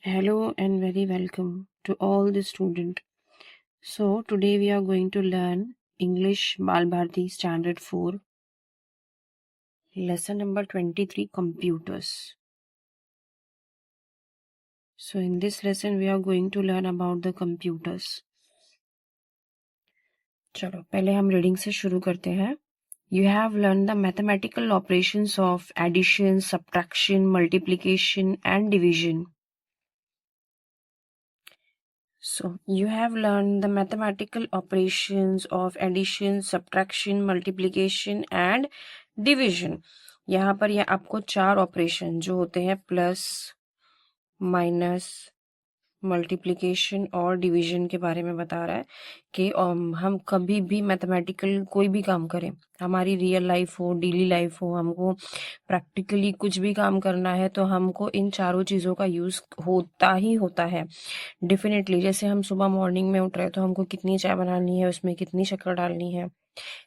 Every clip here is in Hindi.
Hello and very welcome to all the students. So today we are going to learn English Bal Bharati Standard 4, lesson number 23, computers. So in this lesson we are going to learn about the computers. चलो पहले हम रीडिंग से शुरू करते हैं. You have learned the mathematical operations of addition, subtraction, multiplication and division. So you have learned the mathematical operations of addition, subtraction, multiplication and division. यहाँ पर ये आपको 4 ऑपरेशन जो होते हैं प्लस, माइनस, मल्टीप्लिकेशन और डिवीजन के बारे में बता रहा है कि हम कभी भी मैथमेटिकल कोई भी काम करें, हमारी रियल लाइफ हो, डेली लाइफ हो, हमको प्रैक्टिकली कुछ भी काम करना है तो हमको इन चारों चीज़ों का यूज़ होता ही होता है डेफिनेटली. जैसे हम सुबह मॉर्निंग में उठ रहे हैं तो हमको कितनी चाय बनानी है, उसमें कितनी शक्कर डालनी है,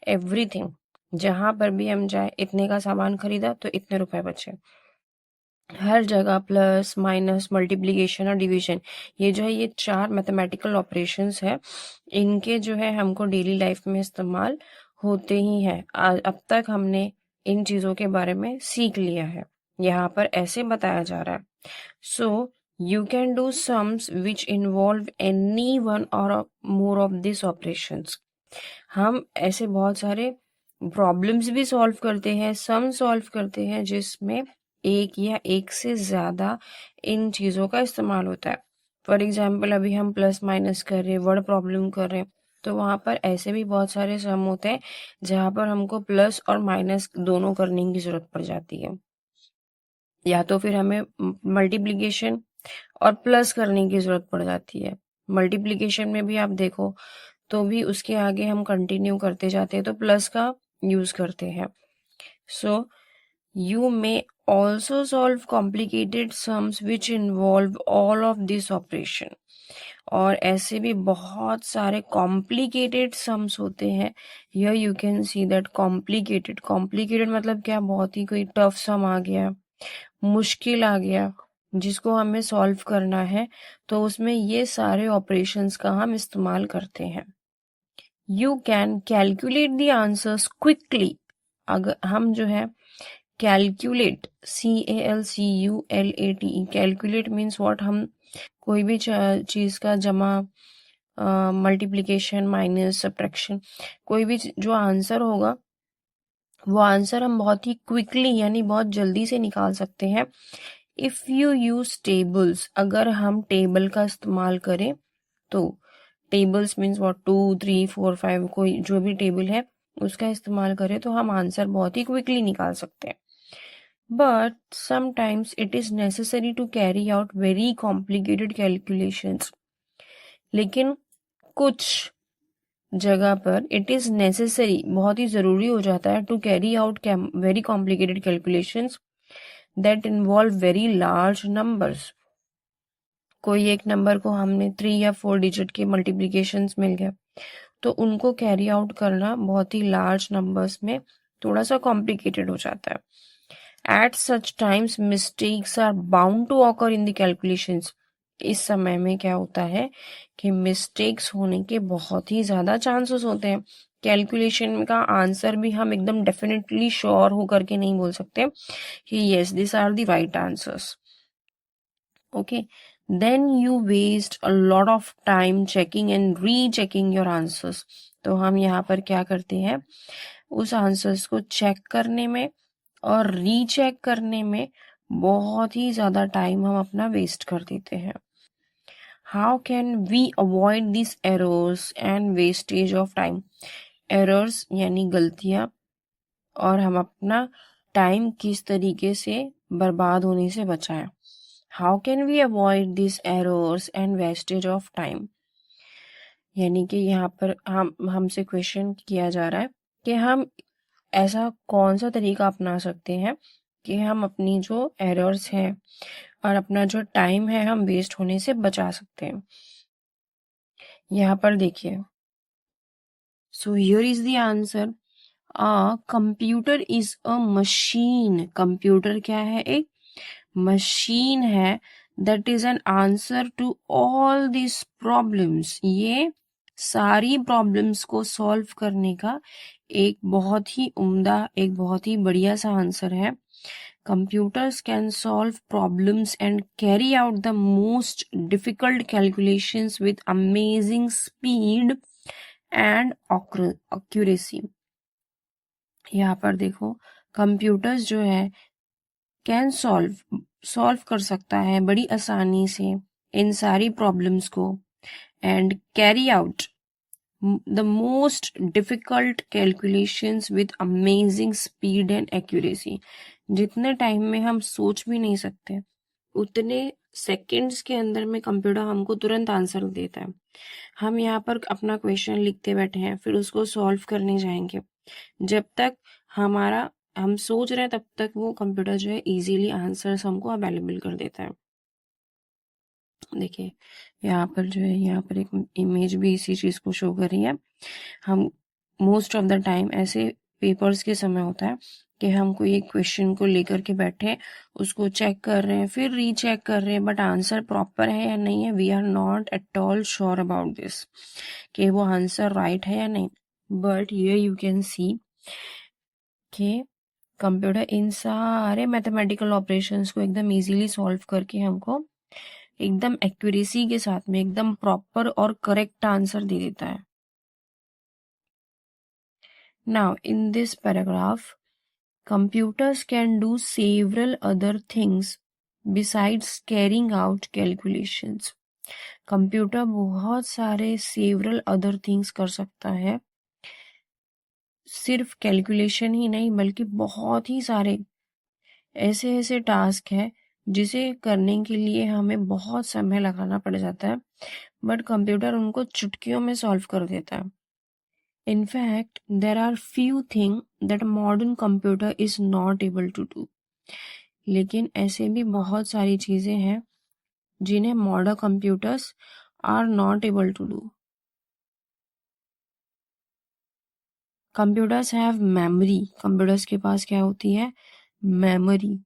एवरीथिंग. जहां पर भी हम जाए, इतने का सामान खरीदा तो इतने रुपए बचे. हर जगह प्लस, माइनस, मल्टीप्लिकेशन और डिवीजन, ये जो है ये 4 मैथमेटिकल ऑपरेशंस है. इनके जो है हमको डेली लाइफ में इस्तेमाल होते ही हैं. अब तक हमने इन चीज़ों के बारे में सीख लिया है. यहाँ पर ऐसे बताया जा रहा है. सो you can do sums which involve any one or more of these operations. हम ऐसे बहुत सारे प्रॉब्लम्स भी सॉल्व करते हैं, सम सॉल्व करते हैं जिसमें एक या एक से ज्यादा इन चीजों का इस्तेमाल होता है. फॉर एग्जाम्पल अभी हम प्लस माइनस कर रहे हैं, वर्ड प्रॉब्लम कर रहे हैं, तो वहां पर ऐसे भी बहुत सारे सम होते हैं जहां पर हमको प्लस और माइनस दोनों करने की जरूरत पड़ जाती है. या तो फिर हमें मल्टीप्लिकेशन और प्लस करने की जरूरत पड़ जाती है. मल्टीप्लिकेशन में भी आप देखो तो भी उसके आगे हम कंटिन्यू करते जाते हैं तो प्लस का यूज करते हैं. So you may also solve complicated sums which involve all of this operation. और ऐसे भी बहुत सारे कॉम्प्लिकेटेड सम्स होते हैं. Here you can see that complicated मतलब क्या, बहुत ही कोई टफ सम आ गया, मुश्किल आ गया जिसको हमें सॉल्व करना है, तो उसमें ये सारे ऑपरेशंस का हम इस्तेमाल करते हैं. You can calculate the answers quickly. अगर हम जो है calculate, CALCULATE, calculate means what, हम कोई भी चीज का जमा, मल्टीप्लिकेशन, माइनस, सब्ट्रैक्शन, कोई भी जो आंसर होगा वो आंसर हम बहुत ही क्विकली यानी बहुत जल्दी से निकाल सकते हैं. इफ यू यूज टेबल्स, अगर हम टेबल का इस्तेमाल करें तो, टेबल्स मीन्स व्हाट, 2, 3, 4, 5, कोई जो भी टेबल है उसका इस्तेमाल करें तो हम आंसर बहुत ही क्विकली निकाल सकते हैं. But sometimes it is necessary to carry out very complicated calculations. लेकिन कुछ जगह पर इट इज नेसेसरी, बहुत ही जरूरी हो जाता है, to carry out very complicated calculations that involve very large numbers. कोई एक नंबर को हमने 3 या 4 डिजिट के मल्टीप्लिकेशंस मिल गए तो उनको कैरी आउट करना बहुत ही लार्ज नंबर्स में थोड़ा सा कॉम्प्लिकेटेड हो जाता है. At such times mistakes are bound to occur in the calculations. इस समय में क्या होता है कि मिस्टेक्स होने के बहुत ही ज्यादा चांसेस होते हैं. कैलकुलेशन का आंसर भी हम एकदम डेफिनेटली श्योर होकर के नहीं बोल सकते कि yes this are the right answers. Okay, then you waste a lot of time checking and rechecking your answers. तो हम यहाँ पर क्या करते हैं, उस आंसर्स को चेक करने में और रीचेक करने में बहुत ही ज्यादा टाइम हम अपना वेस्ट कर देते हैं. How can we avoid this errors and wastage of time. Errors यानी गलतियां, और हम अपना टाइम किस तरीके से बर्बाद होने से बचाएं. How can we avoid this errors and wastage of time, यानी कि यहाँ पर हमसे क्वेश्चन किया जा रहा है कि हम ऐसा कौन सा तरीका अपना सकते हैं कि हम अपनी जो एरर्स हैं और अपना जो टाइम है हम वेस्ट होने से बचा सकते हैं. यहाँ पर देखिए, so here is the answer. Computer is a machine. Computer क्या है, एक मशीन है that is an answer to all this problems. ये सारी प्रॉब्लम्स को सॉल्व करने का एक बहुत ही उम्दा, एक बहुत ही बढ़िया सा आंसर है। Computers can solve problems and carry out the most difficult calculations with amazing speed and accuracy. यहाँ पर देखो, कंप्यूटर्स जो है कैन सॉल्व कर सकता है बड़ी आसानी से इन सारी प्रॉब्लम्स को, and carry out the most difficult calculations with amazing speed and accuracy. जितने टाइम में हम सोच भी नहीं सकते उतने सेकंड्स के अंदर में कंप्यूटर हमको तुरंत आंसर देता है। हम यहाँ पर अपना क्वेश्चन लिखते बैठे हैं, फिर उसको सॉल्व करने जाएंगे, जब तक हम सोच रहे हैं तब तक वो कंप्यूटर जो है इजीली आंसर्स हमको अवेलेबल कर देता है। देखिए यहाँ पर जो है, यहाँ पर एक इमेज भी इसी चीज को शो कर रही है। हम मोस्ट ऑफ द टाइम ऐसे पेपर्स के समय होता है कि हम कोई एक क्वेश्चन को लेकर के बैठे, उसको चेक कर रहे हैं, फिर रीचेक कर रहे हैं, बट आंसर प्रॉपर है या नहीं है, we are not at all sure about this कि वो आंसर राइट है या नहीं। बट ये यू कैन सी कि कंप्यूटर इन सारे मैथमेटिकल ऑपरेशंस को एकदम इजीली सॉल्व करके हमको एकदम एक्यूरेसी के साथ में एकदम प्रॉपर और करेक्ट आंसर दे देता है। Now in this paragraph, computers can do several other things besides carrying out calculations. Computer बहुत सारे several other things कर सकता है, सिर्फ कैलकुलेशन ही नहीं बल्कि बहुत ही सारे ऐसे ऐसे टास्क है जिसे करने के लिए हमें बहुत समय लगाना पड़ जाता है, बट कंप्यूटर उनको चुटकियों में सॉल्व कर देता है। In fact, there are few things that a modern computer is not able to do. लेकिन ऐसे भी बहुत सारी चीजें हैं जिन्हें modern computers are not able to do. Computers have memory. Computers के पास क्या होती है? Memory.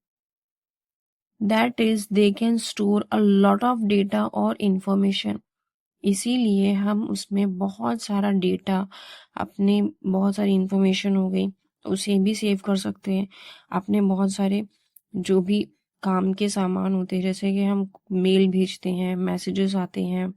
That is they can store a lot of data और इंफॉर्मेशन। इसीलिए हम उसमें बहुत सारा डेटा, अपने बहुत सारी इंफॉर्मेशन हो गई उसे भी सेव कर सकते हैं। अपने बहुत सारे जो भी काम के सामान होते हैं, जैसे कि हम मेल भेजते हैं, मैसेजेस आते हैं,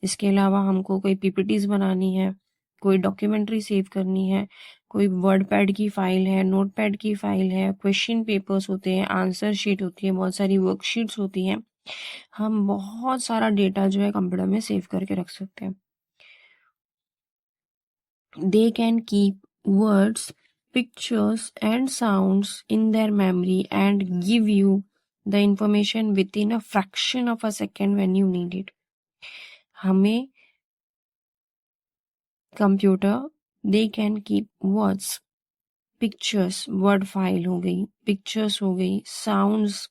इसके अलावा हमको कोई पीपीटीज बनानी है, कोई डॉक्यूमेंट्री सेव करनी है, कोई वर्ड पैड की फाइल है, नोट पैड की फाइल है, क्वेश्चन पेपर्स होते हैं, आंसर शीट होती है, बहुत सारी वर्कशीट्स होती हैं। हम बहुत सारा डेटा जो है कंप्यूटर में सेव करके रख सकते हैं। They can keep words, pictures and sounds in their memory and give you the information within a fraction of a second when you need it. हमें computer, they can keep words, pictures, word file हो गई, पिक्चर्स हो गई, साउंड्स,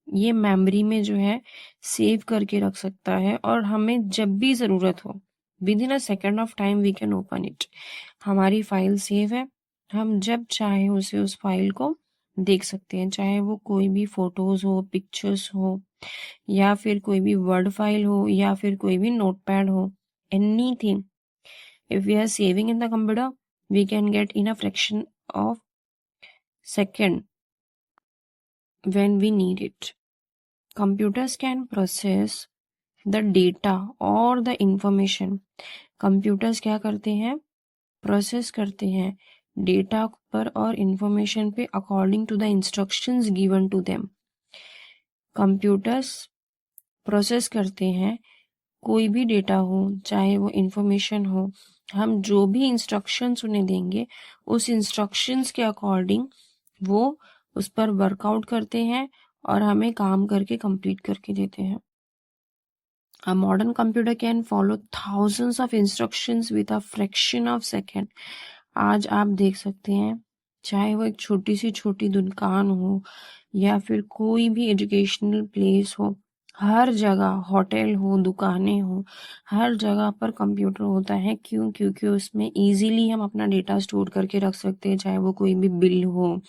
ये मेमोरी में जो है सेव करके रख सकता है, और हमें जब भी ज़रूरत हो within a second of time we can open it. हमारी फाइल सेव है, हम जब चाहे उसे उस फाइल को देख सकते हैं, चाहे वो कोई भी फोटोज हो, पिक्चर्स हो, या फिर कोई भी वर्ड फाइल हो, या फिर कोई भी नोटपैड हो, anything. If we are saving in the computer we can get in a fraction of second when we need it. Computers can process the data or the information. Computers क्या करते हैं? प्रोसेस करते हैं डेटा पर और इंफॉर्मेशन पे according to the instructions given to them. Computers process करते हैं कोई भी डेटा हो, चाहे वो इंफॉर्मेशन हो, हम जो भी इंस्ट्रक्शंस उन्हें देंगे उस इंस्ट्रक्शंस के अकॉर्डिंग वो उस पर वर्कआउट करते हैं और हमें काम करके कंप्लीट करके देते हैं। A modern computer can follow thousands of instructions with a fraction of second. आज आप देख सकते हैं, चाहे वो एक छोटी सी छोटी दुकान हो या फिर कोई भी एजुकेशनल प्लेस हो, हर जगह, होटल हो, दुकानें हो, हर जगह पर कंप्यूटर होता है। क्यों? क्योंकि उसमें इजीली हम अपना डेटा स्टोर करके रख सकते हैं, चाहे वो कोई भी बिल हो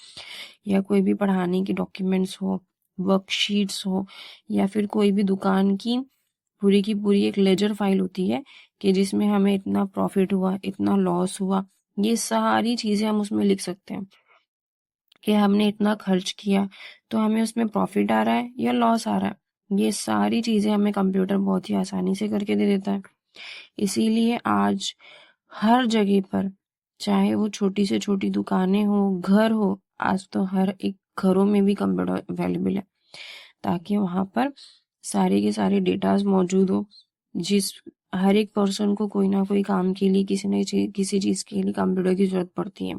या कोई भी पढ़ाने की डॉक्यूमेंट्स हो, वर्कशीट्स हो, या फिर कोई भी दुकान की पूरी एक लेजर फाइल होती है कि जिसमें हमें इतना प्रॉफिट हुआ, इतना लॉस हुआ, ये सारी चीज़ें हम उसमें लिख सकते हैं कि हमने इतना खर्च किया तो हमें उसमें प्रॉफिट आ रहा है या लॉस आ रहा है। ये सारी चीज़ें हमें कंप्यूटर बहुत ही आसानी से करके दे देता है। इसीलिए आज हर जगह पर, चाहे वो छोटी से छोटी दुकानें हो, घर हो, आज तो हर एक घरों में भी कंप्यूटर अवेलेबल है, ताकि वहाँ पर सारे के सारे डेटाज मौजूद हो। जिस हर एक पर्सन को कोई ना कोई काम के लिए किसी चीज़ के लिए कंप्यूटर की ज़रूरत पड़ती है,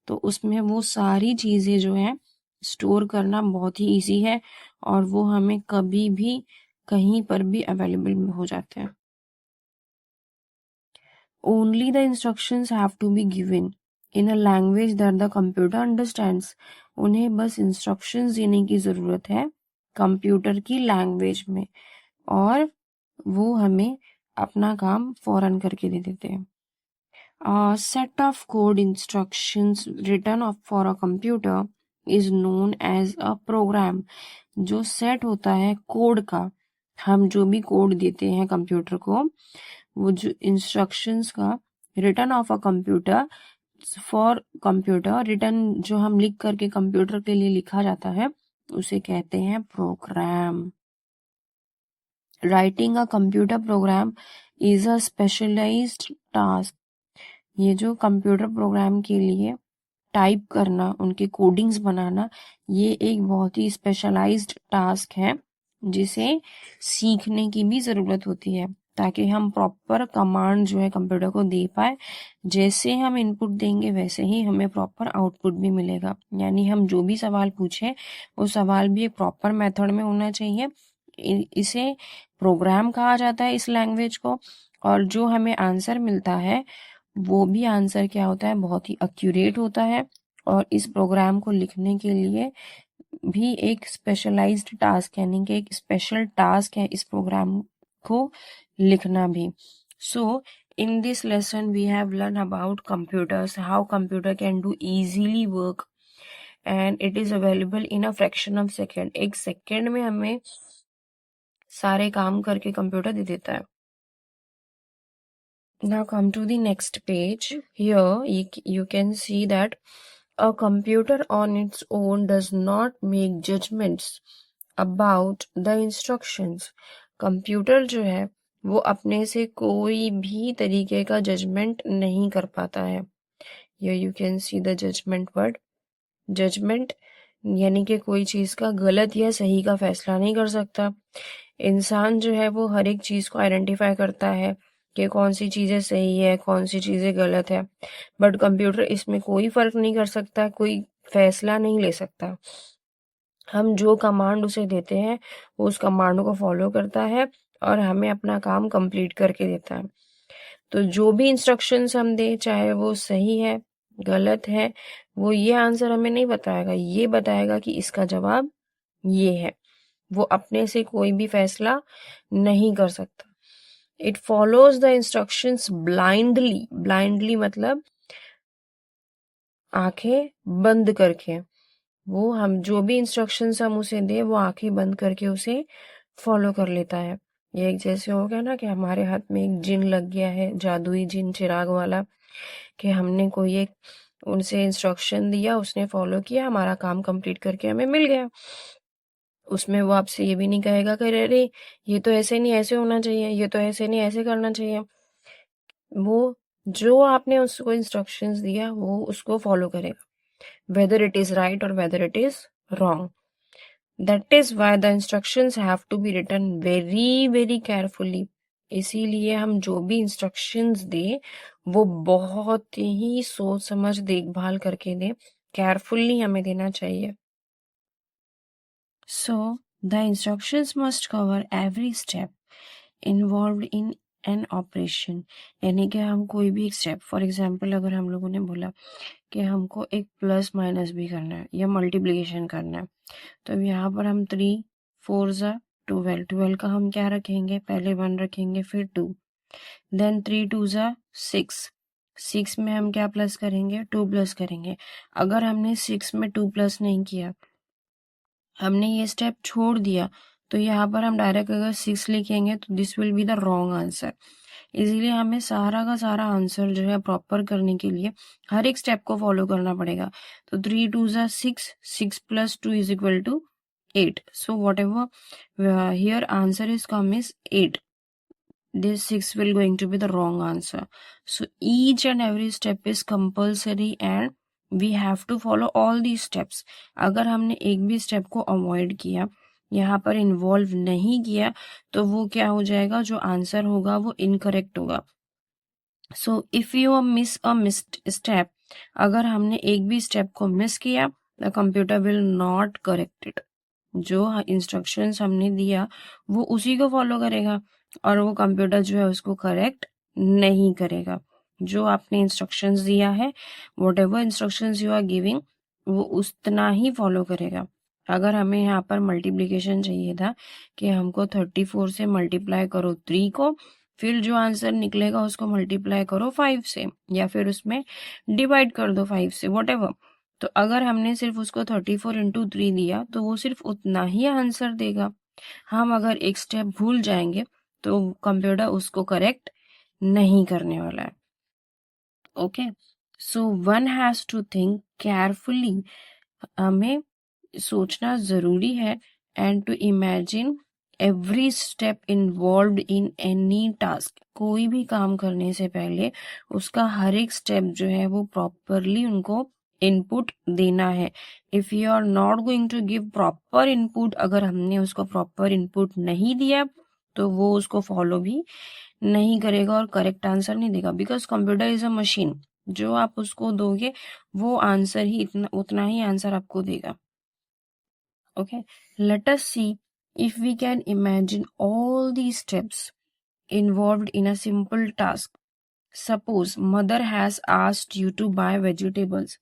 तो उसमें वो सारी चीज़ें जो है स्टोर करना बहुत ही इजी है, और वो हमें कभी भी कहीं पर भी अवेलेबल हो जाते हैं। Only the instructions have to be given in a language that the computer understands. उन्हें बस instructions देने की ज़रूरत है कंप्यूटर की लैंग्वेज में, और वो हमें अपना काम फौरन करके दे देते हैं। A set of code instructions written for a computer is known as a program. जो सेट होता है कोड का, हम जो भी कोड देते हैं कंप्यूटर को, वो जो इंस्ट्रक्शंस का return of a computer for computer, return जो हम लिख करके कंप्यूटर के लिए लिखा जाता है, उसे कहते हैं program. Writing a computer program is a specialised task. ये जो कंप्यूटर प्रोग्राम के लिए टाइप करना, उनके कोडिंग्स बनाना, ये एक बहुत ही स्पेशलाइज्ड टास्क है जिसे सीखने की भी ज़रूरत होती है, ताकि हम प्रॉपर कमांड जो है कंप्यूटर को दे पाए। जैसे हम इनपुट देंगे वैसे ही हमें प्रॉपर आउटपुट भी मिलेगा। यानी हम जो भी सवाल पूछें वो सवाल भी एक प्रॉपर मेथड में होना चाहिए। इसे प्रोग्राम कहा जाता है इस लैंग्वेज को, और जो हमें आंसर मिलता है वो भी आंसर क्या होता है, बहुत ही एक्यूरेट होता है। और इस प्रोग्राम को लिखने के लिए भी एक स्पेशलाइज्ड टास्क, यानी कि एक स्पेशल टास्क है इस प्रोग्राम को लिखना भी। सो in this lesson we have learned about computers, how computer can do easily work, and it is available in a fraction of second. एक सेकेंड में हमें सारे काम करके कंप्यूटर दे देता है। Now come to the next page. Here you can see that a computer on its own does not make judgments about the instructions. Computer जो है वो अपने से कोई भी तरीके का जजमेंट नहीं कर पाता है। Here you can see the judgment word. Judgement यानी कि कोई चीज़ का गलत या सही का फैसला नहीं कर सकता। इंसान जो है वो हर एक चीज़ को आइडेंटिफाई करता है कि कौन सी चीज़ें सही है, कौन सी चीज़ें गलत है, बट कंप्यूटर इसमें कोई फ़र्क नहीं कर सकता, कोई फैसला नहीं ले सकता। हम जो कमांड उसे देते हैं वो उस कमांड को फॉलो करता है और हमें अपना काम कंप्लीट करके देता है। तो जो भी इंस्ट्रक्शंस हम दें, चाहे वो सही है, गलत है, वो ये आंसर हमें नहीं बताएगा, ये बताएगा कि इसका जवाब ये है। वो अपने से कोई भी फैसला नहीं कर सकता। It follows the instructions blindly. Blindly मतलब आंखें बंद करके। वो हम जो भी इंस्ट्रक्शंस हम उसे दे वो आंखें बंद करके उसे फॉलो कर लेता है। ये एक जैसे हो गया ना कि हमारे हाथ में एक जिन लग गया है, जादुई जिन चिराग वाला, कि हमने कोई एक उनसे इंस्ट्रक्शन दिया, उसने फॉलो किया, हमारा काम कंप्लीट करके हमें मिल गया। उसमें वो आपसे ये भी नहीं कहेगा कि अरे ये तो ऐसे नहीं ऐसे होना चाहिए, ये तो ऐसे नहीं ऐसे करना चाहिए। वो जो आपने उसको इंस्ट्रक्शंस दिया वो उसको फॉलो करेगा, whether it is right or whether it is wrong. That is why the instructions have to be written very very carefully. इसीलिए हम जो भी इंस्ट्रक्शंस दें वो बहुत ही सोच समझ देखभाल करके दें, केयरफुली हमें देना चाहिए। So the instructions must cover every step involved in an operation. यानी कि हम कोई भी एक स्टेप, फॉर एग्जाम्पल अगर हम लोगों ने बोला कि हमको एक प्लस माइनस भी करना है या मल्टीप्लिकेशन करना है, तो यहाँ पर हम 3 4 ज़ा 12, 12 का हम क्या रखेंगे, पहले 1 रखेंगे, फिर 2, देन 3 2 ज़ा 6, 6 में हम क्या प्लस करेंगे, 2 प्लस करेंगे। अगर हमने 6 में 2 प्लस नहीं किया, हमने ये स्टेप छोड़ दिया तो यहाँ पर हम डायरेक्ट अगर 6 लिखेंगे तो this will be the wrong answer. इसीलिए हमें सारा का सारा आंसर जो है प्रॉपर करने के लिए हर एक स्टेप को फॉलो करना पड़ेगा। तो 3 2 ज़ा 6, 6 + 2 = 8. So whatever here answer is come is 8. This 6 will going to be the wrong answer. So each and every step is compulsory and we have to follow all these steps. अगर हमने एक भी स्टेप को अवॉइड किया, यहाँ पर इन्वॉल्व नहीं किया, तो वो क्या हो जाएगा, जो आंसर होगा वो इनकरेक्ट होगा। So if you miss a step, अगर हमने एक भी स्टेप को मिस किया, the computer will not correct it. जो इंस्ट्रक्शंस हमने दिया वो उसी को फॉलो करेगा और वो कंप्यूटर जो है उसको करेक्ट नहीं करेगा। जो आपने इंस्ट्रक्शंस दिया है, whatever instructions you are giving, वो उतना ही फॉलो करेगा। अगर हमें यहाँ पर मल्टीप्लिकेशन चाहिए था कि हमको 34 से मल्टीप्लाई करो 3 को, फिर जो आंसर निकलेगा उसको मल्टीप्लाई करो 5 से, या फिर उसमें डिवाइड कर दो 5 से, वॉट एवर। तो अगर हमने सिर्फ उसको 34 × 3 दिया तो वो सिर्फ उतना ही आंसर देगा। हम अगर एक स्टेप भूल जाएंगे तो कंप्यूटर उसको करेक्ट नहीं करने वाला है। Okay, so one has to think carefully. हमें सोचना जरूरी है and to imagine every step involved in any task. कोई भी काम करने से पहले उसका हर एक स्टेप जो है वो प्रॉपरली उनको इनपुट देना है। If you are not going to give proper input, अगर हमने उसको प्रॉपर इनपुट नहीं दिया तो वो उसको फॉलो भी नहीं करेगा और करेक्ट आंसर नहीं देगा। Because computer is a machine, जो आप उसको दोगे वो आंसर ही उतना ही आंसर आपको देगा। Okay, let us see if we can imagine all these steps involved in a simple task. Suppose mother has asked you to buy vegetables.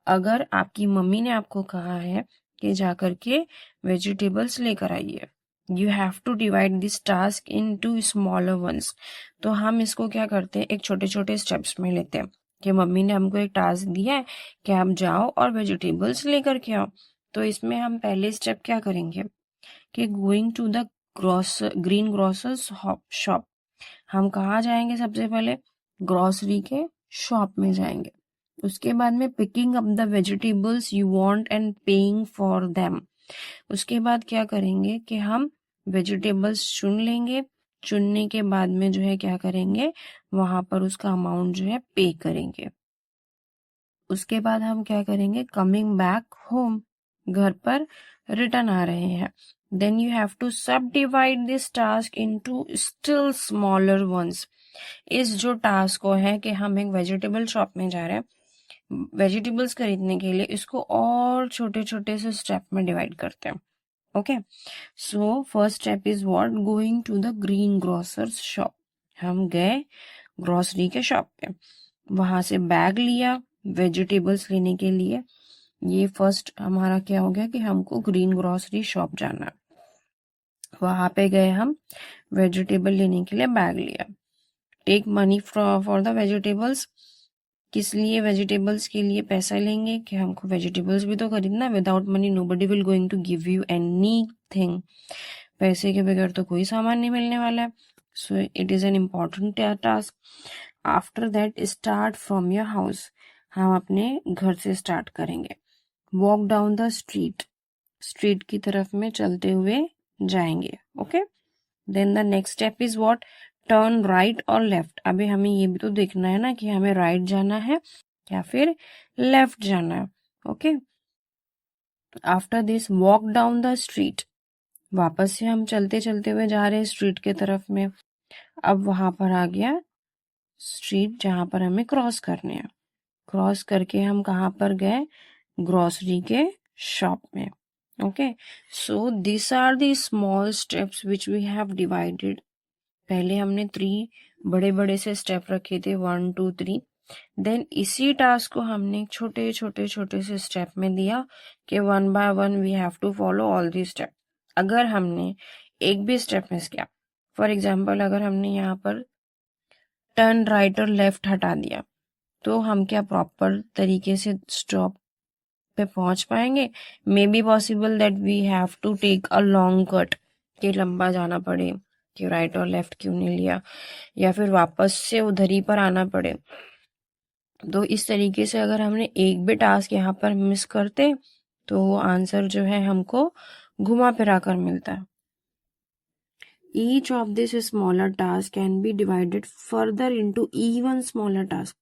अगर आपकी मम्मी ने आपको कहा है कि जाकर के वेजिटेबल्स लेकर आइए, you have to divide this task into smaller ones. तो हम इसको क्या करते हैं, एक छोटे छोटे स्टेप्स में लेते हैं कि मम्मी ने हमको एक टास्क दिया है कि आप जाओ और वेजिटेबल्स लेकर के आओ। तो इसमें हम पहले स्टेप क्या करेंगे कि going to the green grocers shop. हम कहाँ जाएंगे, सबसे पहले ग्रोसरी के शॉप में जाएंगे। उसके बाद में picking up the vegetables you want and paying for them. उसके बाद क्या करेंगे कि हम वेजिटेबल्स चुन लेंगे। चुनने के बाद में जो है क्या करेंगे, वहां पर उसका अमाउंट जो है पे करेंगे। उसके बाद हम क्या करेंगे, कमिंग बैक होम, घर पर रिटर्न आ रहे हैं। देन यू हैव टू सब divide this task into still smaller once. इस जो टास्क को है कि हम एक वेजिटेबल शॉप में जा रहे हैं वेजिटेबल्स खरीदने के लिए, इसको और छोटे छोटे से स्टेप में डिवाइड करते हैं। Okay, so first step is what, going to the green grocers shop. हम गए ग्रोसरी के शॉप पे, वहां से बैग लिया वेजिटेबल्स लेने के लिए। ये फर्स्ट हमारा क्या हो गया कि हमको ग्रीन ग्रोसरी शॉप जाना है। वहां पे गए, हम वेजिटेबल लेने के लिए बैग लिया। Take money for the vegetables. किस लिए वेजिटेबल्स के लिए पैसा लेंगे कि हमको वेजिटेबल्स भी तो खरीदना। Without money nobody will going to give you anything. पैसे के बगैर तो कोई सामान नहीं मिलने वाला है। So it is an important task. After that start from your house. हम अपने घर से स्टार्ट करेंगे। Walk down the street, street की तरफ में चलते हुए जाएंगे। Okay, then the next step is what, turn right और लेफ्ट। अभी हमें ये भी तो देखना है ना कि हमें राइट जाना है या फिर लेफ्ट जाना है। Okay, after this walk down the street. वापस से हम चलते चलते हुए जा रहे हैं स्ट्रीट के तरफ में। अब वहां पर आ गया स्ट्रीट जहां पर हमें क्रॉस करने हैं। क्रॉस करके हम कहाँ पर गए, ग्रोसरी के शॉप में। Okay, so this are the small steps which we have divided. पहले हमने 3 बड़े बड़े से स्टेप रखे थे, 1 2 3। देन इसी टास्क को हमने छोटे छोटे छोटे से स्टेप में दिया कि 1 by 1 we have to follow all the step. अगर हमने एक भी स्टेप मिस किया, फॉर एग्जाम्पल अगर हमने यहाँ पर टर्न राइट और लेफ्ट हटा दिया, तो हम क्या प्रॉपर तरीके से स्टॉप पे पहुंच पाएंगे. May be possible that we have to take a long cut, कि लंबा जाना पड़े, कि राइट और लेफ्ट क्यों नहीं लिया, या फिर वापस से उधर ही पर आना पड़े. तो इस तरीके से अगर हमने एक भी टास्क यहाँ पर मिस करते तो आंसर जो है हमको घुमा फिरा कर मिलता है. Each of these smaller tasks can be divided further into even smaller tasks.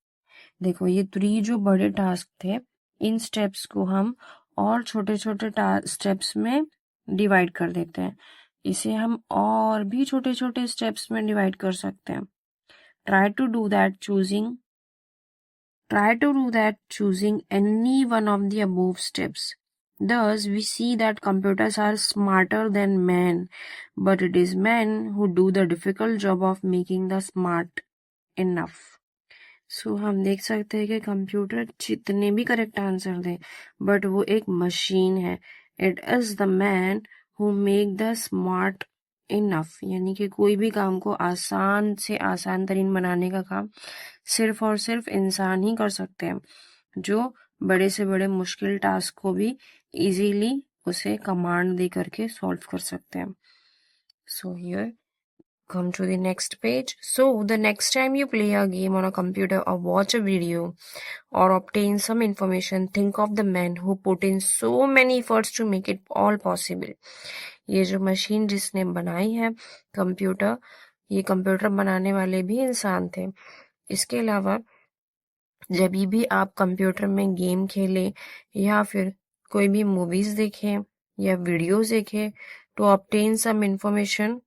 देखो ये 3 जो बड़े टास्क थे, इन स्टेप्स को हम और छोटे छोटे स्टेप्स में डिवाइड कर देते हैं. इसे हम और भी छोटे छोटे स्टेप्स में डिवाइड कर सकते हैं. Try to do that choosing any one of the above steps. Thus, we see that computers are smarter than men, but it is men who do the difficult job of making the smart enough. So, हम देख सकते हैं कि कंप्यूटर जितने भी करेक्ट आंसर दे, बट वो एक मशीन है. It is the man who make the smart enough, यानी कि कोई भी काम को आसान से आसान तरीन बनाने का काम सिर्फ और सिर्फ इंसान ही कर सकते हैं, जो बड़े से बड़े मुश्किल टास्क को भी इजीली उसे कमांड दे करके सॉल्व कर सकते हैं. So here come to the next page. So the next time you play a game on a computer or watch a video or obtain some information, think of the man who put in so many efforts to make it all possible. ये जो मशीन जिसने बनाई है कंप्यूटर, ये कंप्यूटर बनाने वाले भी इंसान थे. इसके अलावा जब भी आप कंप्यूटर में गेम खेलें या फिर कोई भी मूवीज देखें या वीडियोस देखें, टू ऑब्टेन सम इंफॉर्मेशन,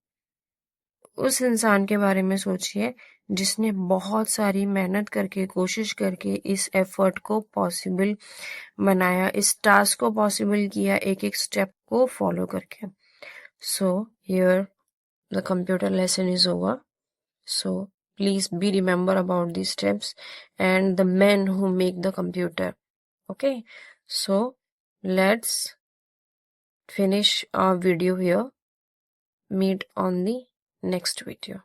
उस इंसान के बारे में सोचिए जिसने बहुत सारी मेहनत करके, कोशिश करके इस एफर्ट को पॉसिबल बनाया, इस टास्क को पॉसिबल किया, एक एक स्टेप को फॉलो करके. So here the computer lesson is over. So please be remember about these steps and the men who make the computer. Okay, so let's finish our video here. Meet on the next video.